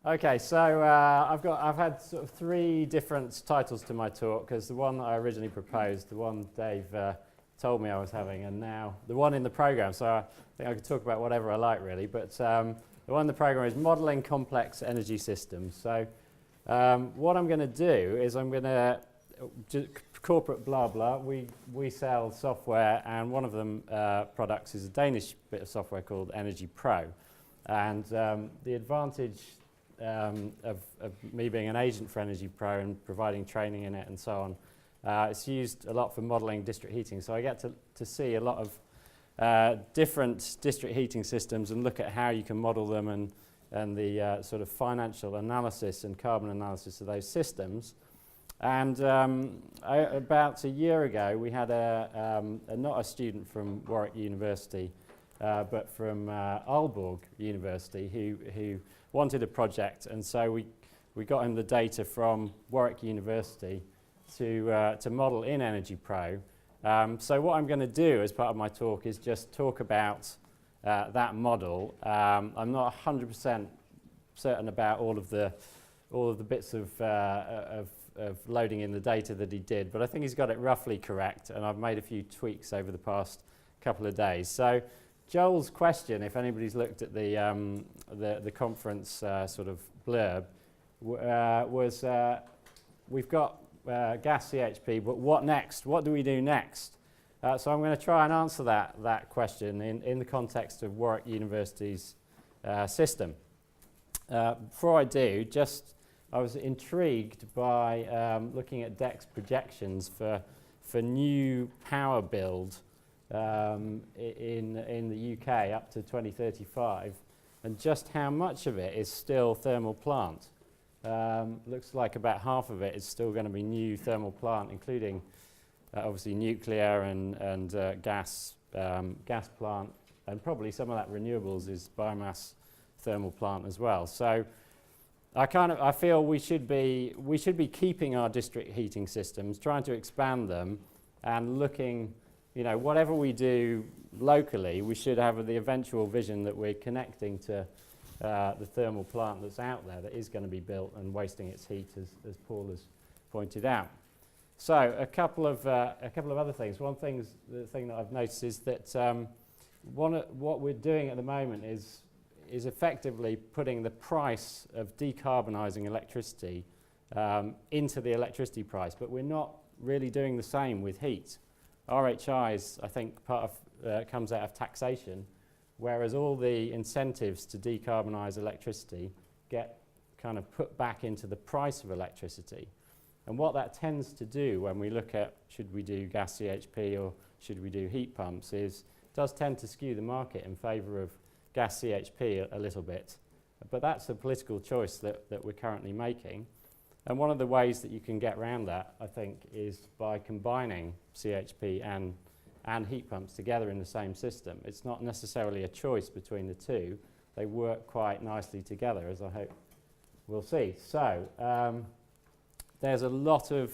Okay, so I've had sort of three different titles to my talk, because the one that I originally proposed, the one Dave told me I was having, and now the one in the program. So I think I could talk about whatever I like, really. But the one in the program is modelling complex energy systems. So what I'm going to do is I'm going to corporate blah blah. We sell software, and one of them products is a Danish bit of software called Energy Pro, and the advantage of me being an agent for Energy Pro and providing training in it and so on, it's used a lot for modelling district heating. So I get to see a lot of different district heating systems and look at how you can model them and the sort of financial analysis and carbon analysis of those systems. And about a year ago, we had not a student from Warwick University, but from Aalborg University who wanted a project, and so we got him the data from Warwick University to model in Energy Pro. So what I'm going to do as part of my talk is just talk about that model. I'm not 100% certain about all of the bits of loading in the data that he did, but I think he's got it roughly correct, and I've made a few tweaks over the past couple of days. So Joel's question, if anybody's looked at the conference sort of blurb, was we've got gas CHP, but what next? What do we do next? So I'm going to try and answer that question in the context of Warwick University's system. Before I do, I was intrigued by looking at DEC's projections for new power build in the UK up to 2035, and just how much of it is still thermal plant. Looks like about half of it is still going to be new thermal plant, including obviously nuclear and gas plant, and probably some of that renewables is biomass thermal plant as well. So I feel we should be keeping our district heating systems, trying to expand them, and looking, whatever we do locally, we should have the eventual vision that we're connecting to the thermal plant that's out there that is going to be built and wasting its heat, as Paul has pointed out. So a couple of other things. The thing that I've noticed is that what we're doing at the moment is effectively putting the price of decarbonising electricity into the electricity price, but we're not really doing the same with heat. RHI is, I think, comes out of taxation, whereas all the incentives to decarbonise electricity get kind of put back into the price of electricity. And what that tends to do when we look at should we do gas CHP or should we do heat pumps is it does tend to skew the market in favour of gas CHP a little bit. But that's a political choice that we're currently making. And one of the ways that you can get around that, I think, is by combining CHP and heat pumps together in the same system. It's not necessarily a choice between the two. They work quite nicely together, as I hope we'll see. So there's a lot of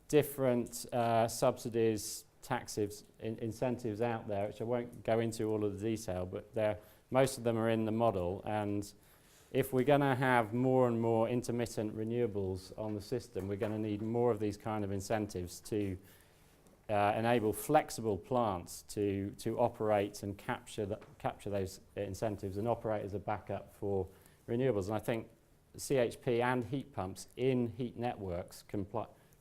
different subsidies, taxes, incentives out there, which I won't go into all of the detail, but most of them are in the model. And if we're going to have more and more intermittent renewables on the system, we're going to need more of these kind of incentives to enable flexible plants to operate and capture those incentives and operate as a backup for renewables. And I think CHP and heat pumps in heat networks can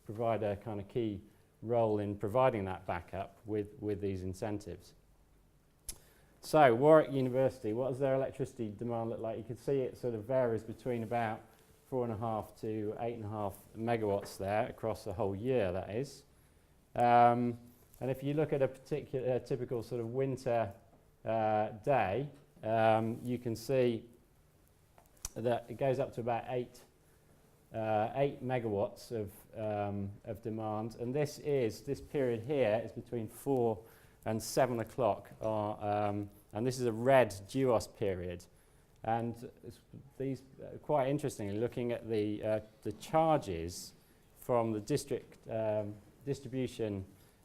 provide a kind of key role in providing that backup with these incentives. So Warwick University, what does their electricity demand look like? You can see it sort of varies between about 4.5 to 8.5 megawatts there across the whole year, that is. And if you look at a particular typical sort of winter day, you can see that it goes up to about 8 megawatts of demand, and this period here is between 4 and 7 o'clock, and this is a red DUOS period. And these quite interestingly, looking at the charges from the district distribution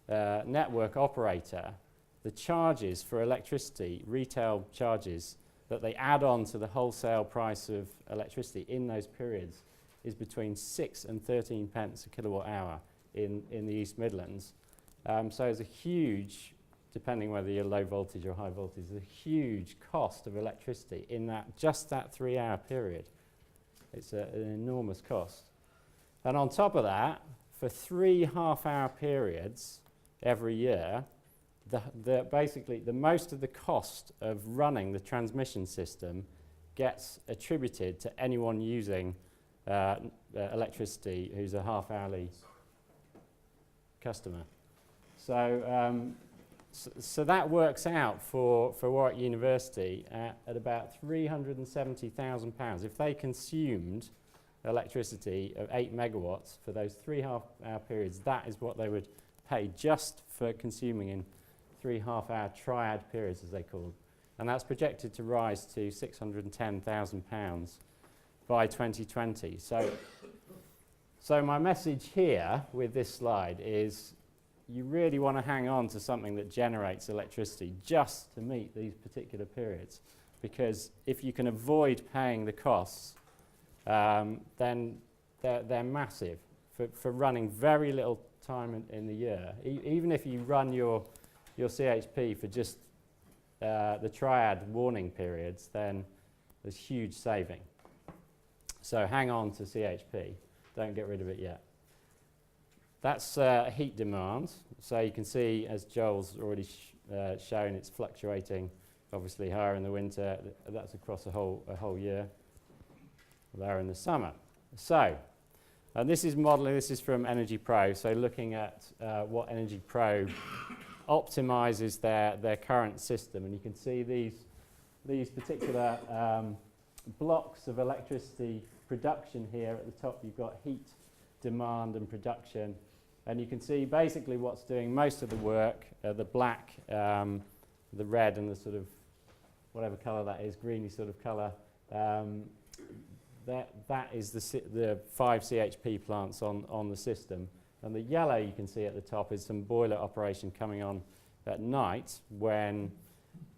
network operator, the charges for electricity, retail charges, that they add on to the wholesale price of electricity in those periods is between 6 and 13 pence a kilowatt hour in the East Midlands. So it's a huge, depending whether you're low voltage or high voltage, a huge cost of electricity in that just that 3-hour period. It's an enormous cost. And on top of that, for 3 half-hour periods every year, basically the most of the cost of running the transmission system gets attributed to anyone using electricity who's a half-hourly customer. So that works out for Warwick University at about £370,000. If they consumed electricity of 8 megawatts for those 3 half-hour periods, that is what they would pay just for consuming in 3 half-hour triad periods, as they call. And that's projected to rise to £610,000 by 2020. So my message here with this slide is you really want to hang on to something that generates electricity just to meet these particular periods, because if you can avoid paying the costs, then they're massive for running very little time in the year. Even if you run your CHP for just the triad warning periods, then there's huge saving. So hang on to CHP, don't get rid of it yet. That's heat demand. So you can see, as Joel's already shown, it's fluctuating, obviously higher in the winter. That's across a whole year, lower in the summer. So, and this is modelling, this is from Energy Pro, so looking at what Energy Pro optimizes their current system. And you can see these particular blocks of electricity production here. At the top you've got heat demand and production, and you can see basically what's doing most of the work, the black, the red, and the sort of whatever colour that is, greeny sort of colour. That is the 5 CHP plants on the system, and the yellow you can see at the top is some boiler operation coming on at night when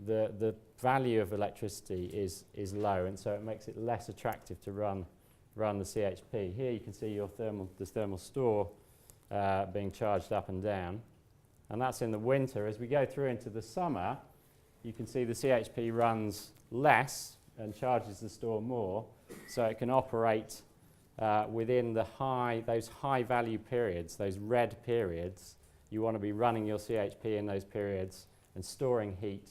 the value of electricity is low, and so it makes it less attractive to run the CHP. Here you can see the thermal store being charged up and down, and that's in the winter. As we go through into the summer, you can see the CHP runs less and charges the store more, so it can operate within those high value periods, those red periods. You want to be running your CHP in those periods and storing heat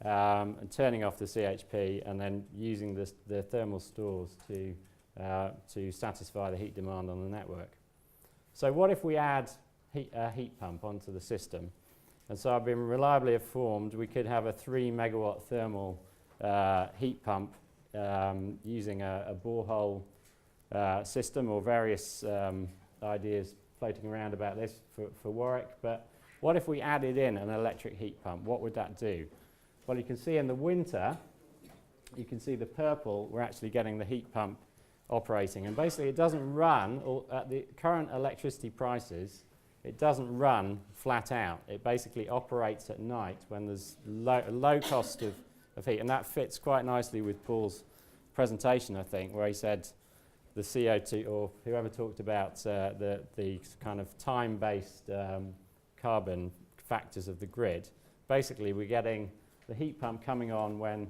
and turning off the CHP and then using the thermal stores to satisfy the heat demand on the network. So what if we add a heat pump onto the system? And so I've been reliably informed we could have a 3 megawatt thermal heat pump using a borehole system, or various ideas floating around about this for Warwick. But what if we added in an electric heat pump? What would that do? Well, you can see in the winter, you can see the purple, we're actually getting the heat pump operating. And basically it doesn't run, at the current electricity prices, it doesn't run flat out. It basically operates at night when there's a low cost of heat. And that fits quite nicely with Paul's presentation, I think, where he said the CO2, or whoever talked about the kind of time-based carbon factors of the grid. Basically, we're getting the heat pump coming on when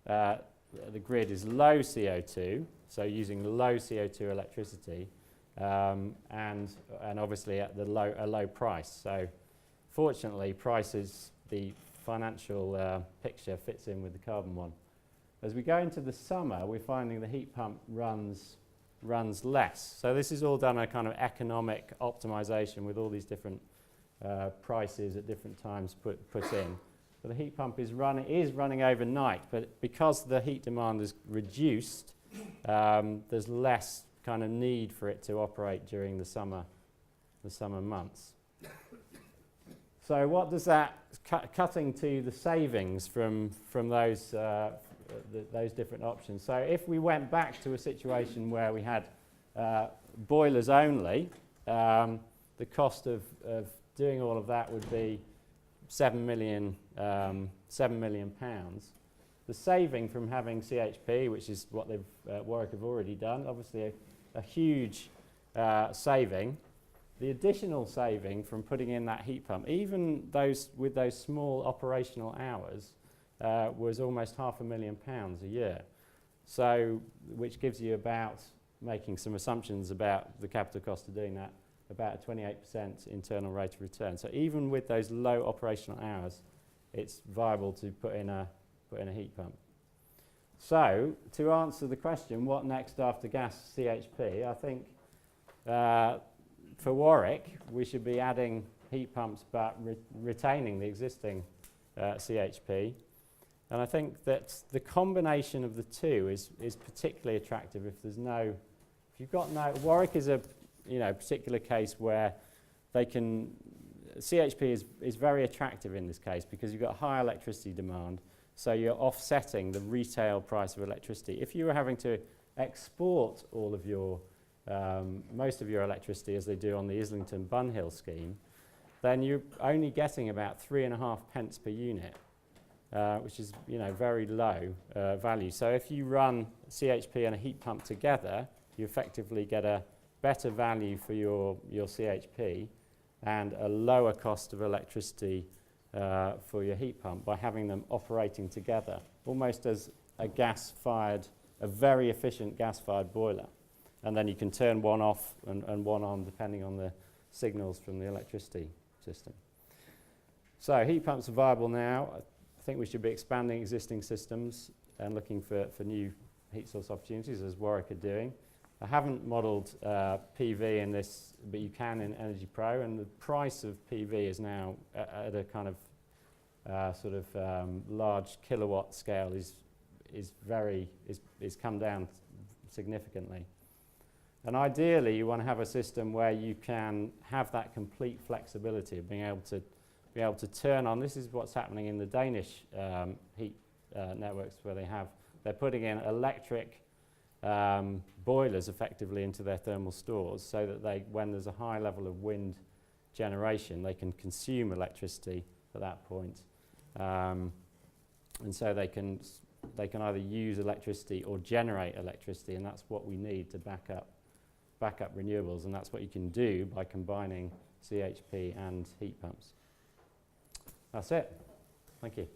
the grid is low CO2, so using low CO2 electricity, and obviously at a low price. So fortunately, the financial picture fits in with the carbon one. As we go into the summer, we're finding the heat pump runs less. So this is all done a kind of economic optimization with all these different prices at different times put in. But the heat pump is running overnight, but because the heat demand is reduced, there's less kind of need for it to operate during the summer months. So what does that cutting to the savings from those different options? So if we went back to a situation where we had boilers only, the cost of doing all of that would be £7 million. the saving from having CHP, which is what Warwick have already done, obviously a huge saving. The additional saving from putting in that heat pump, even with those small operational hours, was almost £500,000 a year. So, which gives you about, making some assumptions about the capital cost of doing that, about a 28% internal rate of return. So even with those low operational hours, it's viable to put in a heat pump. So, to answer the question, what next after gas CHP, I think for Warwick, we should be adding heat pumps but retaining the existing CHP. And I think that the combination of the two is particularly attractive if you've got no, Warwick is a particular case where CHP is very attractive in this case because you've got high electricity demand, so you're offsetting the retail price of electricity. If you were having to export all of your, most of your electricity as they do on the Islington Bunhill scheme, then you're only getting about 3.5 pence per unit, which is very low value. So if you run CHP and a heat pump together, you effectively get a better value for your CHP and a lower cost of electricity for your heat pump by having them operating together, almost as a very efficient gas-fired boiler. And then you can turn one off and one on depending on the signals from the electricity system. So heat pumps are viable now. I think we should be expanding existing systems and looking for new heat source opportunities, as Warwick are doing. I haven't modelled PV in this, but you can in Energy Pro, and the price of PV is now at a kind of large kilowatt scale is come down significantly. And ideally, you want to have a system where you can have that complete flexibility of being able to turn on. This is what's happening in the Danish heat networks, where they're putting in electric boilers effectively into their thermal stores, so that when there's a high level of wind generation, they can consume electricity at that point, and so they can either use electricity or generate electricity, and that's what we need to back up renewables, and that's what you can do by combining CHP and heat pumps. That's it. Thank you.